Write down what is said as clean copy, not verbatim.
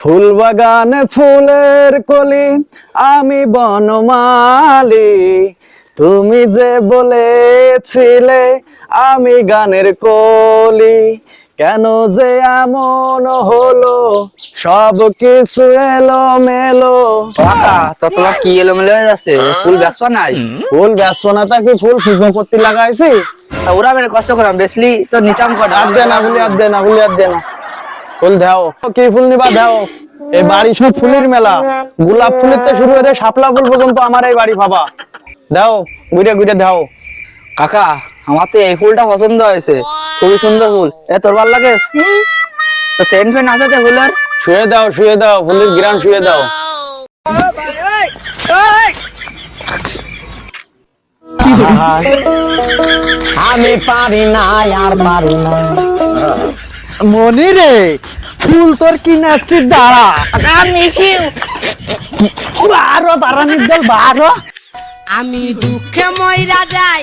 ফুল বাগানে ফুলের কলি, আমি বনমালী। তুমি যে বলেছিলে আমি গানের কলি, কেন যে এমন হলো সব কিছু এলো মেলো। কাকা তো তোমার কি এলোমেলো হয়ে যাচ্ছে? ফুল ব্যস্ত নাই? ফুল ব্যস্তনাটা কি ফুল পুজো করতে লাগাইছি? তা ওরা মেরে কষ্ট করাম বেসলি তো নিতাম কটা। আর দে না ফুলি, আর দে না ফুলি, আর দে না ফুল দাও। কি ফুল নিবা দাও। এই বাড়ি সব ফুলের মেলা, গোলাপ ফুলের তো শুরু হয়ে শাপলা ফুল পর্যন্ত আমার এই বাড়ি পাবা। দাও, ঘুরে ঘুরে দাও। কাকা আমার তো এই ফুলটা পছন্দ হয়েছে, খুবই সুন্দর ফুল। এ তোর ভালো লাগে? তো সেন্ট ফেন্ট আছে তো ফুলের? শুয়ে দাও, শুয়ে দাও, ফুলের গ্রান শুয়ে দাও। আমি পারি না আর পারি না মনি রে, ফুল তোর কিনেছি, দাঁড়া আরো বারানির দল বারো। আমি দুঃখে ময়রা যাই